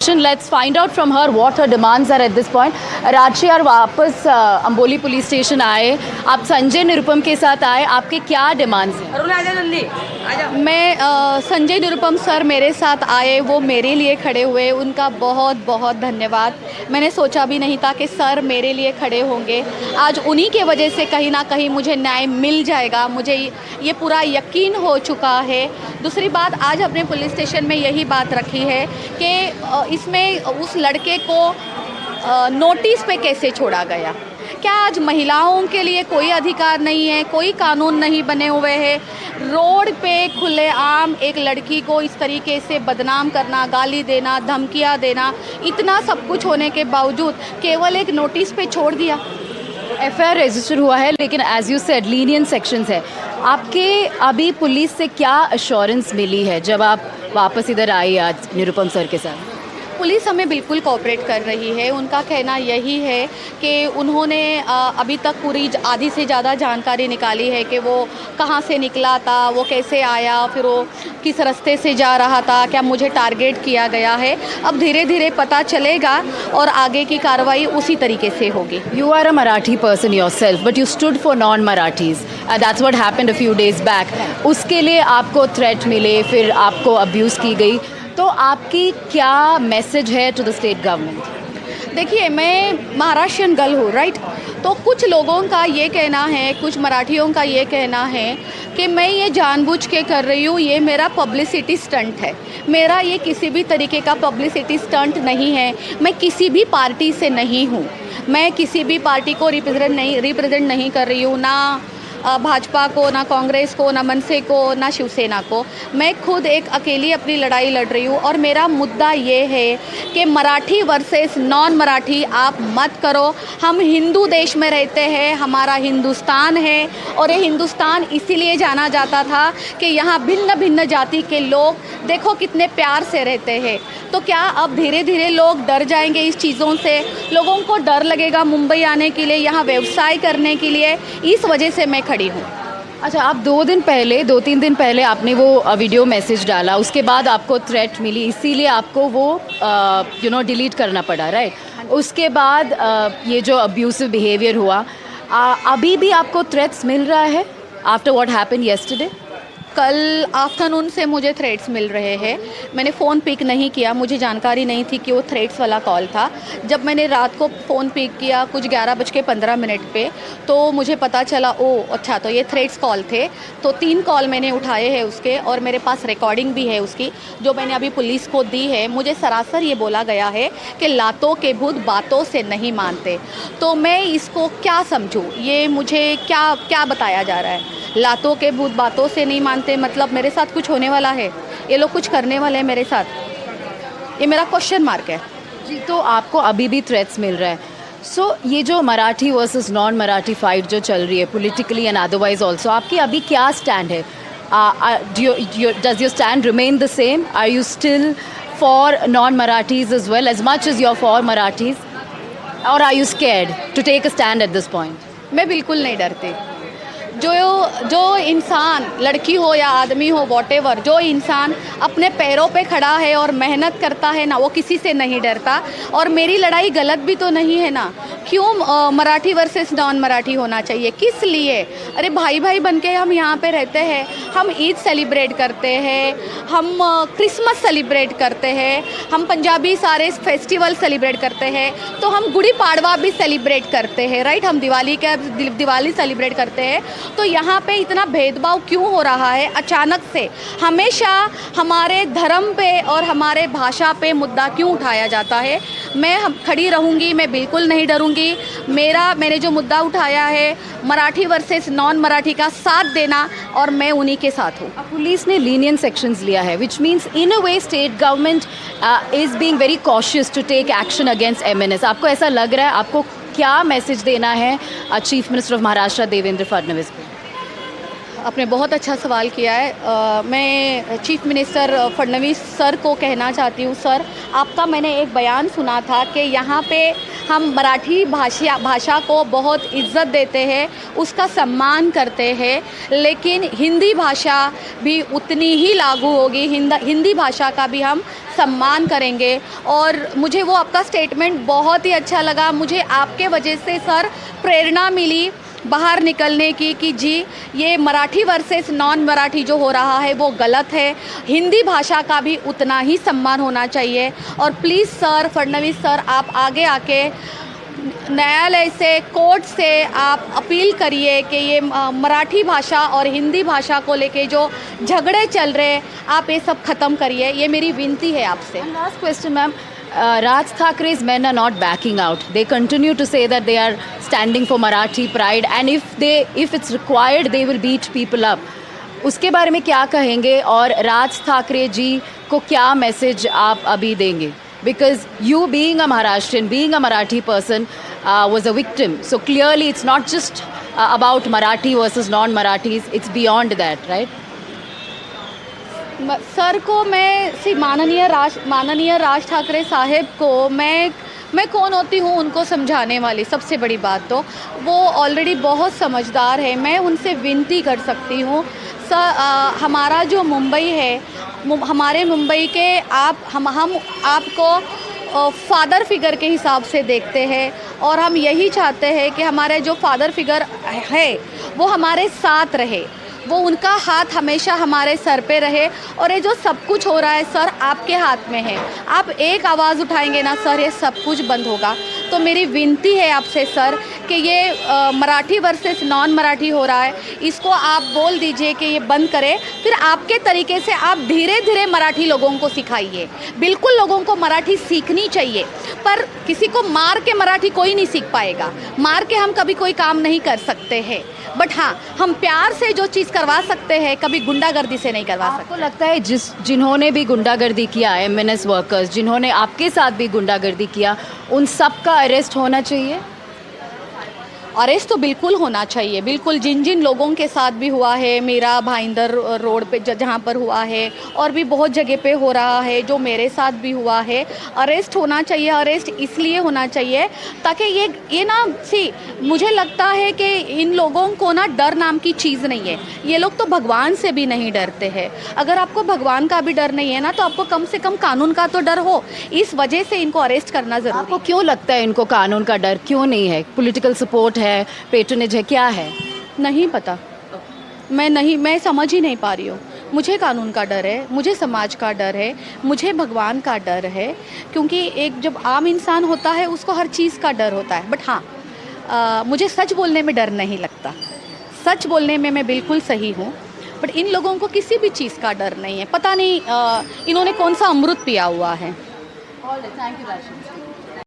Let's find out from her what her demands are at this point. Rajshree यार वापस Amboli police station आए, आप संजय निरुपम के साथ आए, आपके क्या डिमांड्स हैं? अरुण आजा जल्दी आजा। मैं संजय निरुपम सर मेरे साथ आए, वो मेरे लिए खड़े हुए, उनका बहुत बहुत धन्यवाद। मैंने सोचा भी नहीं था कि सर मेरे लिए खड़े होंगे। आज उन्हीं के वजह से कहीं ना कहीं मुझे न्याय मिल जाएगा, मुझे ये पूरा यकीन हो चुका है। दूसरी बात, आज अपने पुलिस स्टेशन में यही बात रखी है कि इसमें उस लड़के को नोटिस पे कैसे छोड़ा गया। क्या आज महिलाओं के लिए कोई अधिकार नहीं है, कोई कानून नहीं बने हुए हैं? रोड पे खुलेआम एक लड़की को इस तरीके से बदनाम करना, गाली देना, धमकियां देना, इतना सब कुछ होने के बावजूद केवल एक नोटिस पे छोड़ दिया। एफआईआर रजिस्टर हुआ है, लेकिन as you said lenient sections है। आपके अभी पुलिस से क्या अश्योरेंस मिली है जब आप वापस इधर आई आज निरुपम सर के साथ? पुलिस हमें बिल्कुल कोऑपरेट कर रही है। उनका कहना यही है कि उन्होंने अभी तक पूरी आधी से ज़्यादा जानकारी निकाली है कि वो कहाँ से निकला था, वो कैसे आया, फिर वो किस रास्ते से जा रहा था, क्या मुझे टारगेट किया गया है। अब धीरे धीरे पता चलेगा और आगे की कार्रवाई उसी तरीके से होगी। You are a Marathi person yourself, but you stood for non-Marathis. That's what happened a few days back. उसके लिए आपको थ्रेट मिले, फिर आपको अब्यूज़ की गई, तो आपकी क्या मैसेज है टू द स्टेट गवर्नमेंट? देखिए, मैं महाराष्ट्रियन गर्ल हूँ, राइट? तो कुछ लोगों का ये कहना है, कुछ मराठियों का ये कहना है कि मैं ये जानबूझ के कर रही हूँ, ये मेरा पब्लिसिटी स्टंट है। मेरा ये किसी भी तरीके का पब्लिसिटी स्टंट नहीं है। मैं किसी भी पार्टी से नहीं हूँ, मैं किसी भी पार्टी को रिप्रेजेंट नहीं कर रही हूँ, ना भाजपा को, ना कांग्रेस को, ना मनसे को, ना शिवसेना को। मैं खुद एक अकेली अपनी लड़ाई लड़ रही हूँ और मेरा मुद्दा ये है कि मराठी वर्सेस नॉन मराठी आप मत करो। हम हिंदू देश में रहते हैं, हमारा हिंदुस्तान है, और ये हिंदुस्तान इसीलिए जाना जाता था कि यहाँ भिन्न भिन्न जाति के लोग देखो कितने प्यार से रहते हैं। तो क्या अब धीरे धीरे लोग डर जाएंगे इस चीज़ों से? लोगों को डर लगेगा मुंबई आने के लिए, यहाँ व्यवसाय करने के लिए। इस वजह से मैं खड़ी हूँ। अच्छा, आप 2-3 दिन पहले आपने वो वीडियो मैसेज डाला, उसके बाद आपको थ्रेट मिली, इसीलिए आपको वो डिलीट करना पड़ा, राइट? उसके बाद ये जो अब्यूसिव बिहेवियर हुआ, अभी भी आपको थ्रेट्स मिल रहा है आफ्टर व्हाट हैपेंड येस्टरडे? कल आफ्टरनून से मुझे थ्रेट्स मिल रहे हैं। मैंने फ़ोन पिक नहीं किया, मुझे जानकारी नहीं थी कि वो थ्रेट्स वाला कॉल था। जब मैंने रात को फ़ोन पिक किया कुछ 11:15 पे, तो मुझे पता चला ओ अच्छा, तो ये थ्रेट्स कॉल थे। तो 3 कॉल मैंने उठाए हैं उसके, और मेरे पास रिकॉर्डिंग भी है उसकी, जो मैंने अभी पुलिस को दी है। मुझे सरासर ये बोला गया है कि लातों के भूत बातों से नहीं मानते। तो मैं इसको क्या समझूँ? ये मुझे क्या बताया जा रहा है? लातों के भूत बातों से नहीं मानते मतलब मेरे साथ कुछ होने वाला है, ये लोग कुछ करने वाले हैं मेरे साथ, ये मेरा क्वेश्चन मार्क है। जी, तो आपको अभी भी थ्रेट्स मिल रहा है। सो ये जो Marathi versus non Marathi fight जो चल रही है पॉलिटिकली एंड अदरवाइज ऑल्सो, आपकी अभी क्या स्टैंड है? Does your stand remain the same? Are you still for non Marathis as well as much as you are for Marathis, और are you scared to take a stand at this point? मैं बिल्कुल नहीं डरती। जो इंसान, लड़की हो या आदमी हो, वॉटेवर, जो इंसान अपने पैरों पे खड़ा है और मेहनत करता है ना, वो किसी से नहीं डरता। और मेरी लड़ाई गलत भी तो नहीं है ना। क्यों मराठी वर्सेस नॉन मराठी होना चाहिए? किस लिए? अरे भाई भाई बन के हम यहाँ पे रहते हैं। हम ईद सेलिब्रेट करते हैं, हम क्रिसमस सेलिब्रेट करते हैं, हम पंजाबी सारे फेस्टिवल सेलिब्रेट करते हैं, तो हम गुड़ी पाड़वा भी सेलिब्रेट करते हैं, राइट? हम दिवाली सेलिब्रेट करते हैं। तो यहाँ पे इतना भेदभाव क्यों हो रहा है अचानक से? हमेशा हमारे धर्म पे और हमारे भाषा पे मुद्दा क्यों उठाया जाता है? मैं खड़ी रहूँगी, मैं बिल्कुल नहीं डरूँगी। मैंने जो मुद्दा उठाया है मराठी वर्सेस नॉन मराठी का साथ देना, और मैं उन्हीं के साथ हूँ। पुलिस ने लीनियंट सेक्शंस लिया है, which means in a way state government is being very cautious to take action against MNS. आपको ऐसा लग रहा है? आपको क्या मैसेज देना है chief minister of Maharashtra Devendra Fadnavis को? आपने बहुत अच्छा सवाल किया है। मैं चीफ मिनिस्टर फडणवीस सर को कहना चाहती हूँ, सर आपका मैंने एक बयान सुना था कि यहाँ पे हम मराठी भाषा को बहुत इज्जत देते हैं, उसका सम्मान करते हैं, लेकिन हिंदी भाषा भी उतनी ही लागू होगी। हिंदी भाषा का भी हम सम्मान करेंगे। और मुझे वो आपका स्टेटमेंट बहुत ही अच्छा लगा। मुझे आपके वजह से सर प्रेरणा मिली बाहर निकलने की कि जी ये मराठी वर्सेस नॉन मराठी जो हो रहा है वो गलत है। हिंदी भाषा का भी उतना ही सम्मान होना चाहिए। और प्लीज़ सर, फडणवीस सर, आप आगे आके न्यायालय से, कोर्ट से आप अपील करिए कि ये मराठी भाषा और हिंदी भाषा को लेके जो झगड़े चल रहे हैं आप ये सब ख़त्म करिए। ये मेरी विनती है आपसे। Last question, ma'am. Raj Thakre's men are not backing out. They continue to say that they are standing for Marathi pride, and if it's required, they will beat people up. उसके बारे में क्या कहेंगे और राज ठाकरे जी को क्या मैसेज आप अभी देंगे? Because you being a Maharashtrian, being a Marathi person, was a victim. So clearly, it's not just about Marathi versus non-Marathis. It's beyond that, right? Sir को मैं माननीय राज ठाकरे साहब को मैं कौन होती हूँ उनको समझाने वाली। सबसे बड़ी बात तो वो ऑलरेडी बहुत समझदार है। मैं उनसे विनती कर सकती हूँ सर, हमारा जो मुंबई है, हमारे मुंबई के हम आपको फादर फिगर के हिसाब से देखते हैं और हम यही चाहते हैं कि हमारे जो फादर फिगर है वो हमारे साथ रहे, वो उनका हाथ हमेशा हमारे सर पे रहे। और ये जो सब कुछ हो रहा है सर आपके हाथ में है। आप एक आवाज़ उठाएंगे ना सर, ये सब कुछ बंद होगा। तो मेरी विनती है आपसे सर कि ये मराठी वर्सेस नॉन मराठी हो रहा है, इसको आप बोल दीजिए कि ये बंद करें। फिर आपके तरीके से आप धीरे धीरे मराठी लोगों को सिखाइए। बिल्कुल लोगों को मराठी सीखनी चाहिए, पर किसी को मार के मराठी कोई नहीं सीख पाएगा। मार के हम कभी कोई काम नहीं कर सकते हैं, बट हाँ हम प्यार से जो चीज़ करवा सकते हैं कभी गुंडागर्दी से नहीं करवा सकते। आपको लगता है जिन्होंने भी गुंडागर्दी किया, MNS वर्कर्स जिन्होंने आपके साथ भी गुंडागर्दी किया, उन सब का अरेस्ट होना चाहिए? अरेस्ट तो बिल्कुल होना चाहिए, बिल्कुल। जिन जिन लोगों के साथ भी हुआ है, मेरा भाईंदर रोड पे जहाँ पर हुआ है और भी बहुत जगह पे हो रहा है, जो मेरे साथ भी हुआ है, अरेस्ट होना चाहिए। अरेस्ट इसलिए होना चाहिए ताकि ये ना मुझे लगता है कि इन लोगों को ना डर नाम की चीज़ नहीं है। ये लोग तो भगवान से भी नहीं डरते हैं। अगर आपको भगवान का भी डर नहीं है ना, तो आपको कम से कम कानून का तो डर हो। इस वजह से इनको अरेस्ट करना ज़रूरी है। आपको क्यों लगता है इनको कानून का डर क्यों नहीं है? पॉलिटिकल सपोर्ट है, पेट्रोनेज है, क्या है? नहीं पता, मैं समझ ही नहीं पा रही हूँ। मुझे कानून का डर है, मुझे समाज का डर है, मुझे भगवान का डर है, क्योंकि एक जब आम इंसान होता है उसको हर चीज़ का डर होता है। बट हाँ, मुझे सच बोलने में डर नहीं लगता। सच बोलने में मैं बिल्कुल सही हूँ, बट इन लोगों को किसी भी चीज़ का डर नहीं है। पता नहीं इन्होंने कौन सा अमृत पिया हुआ है। Thank you.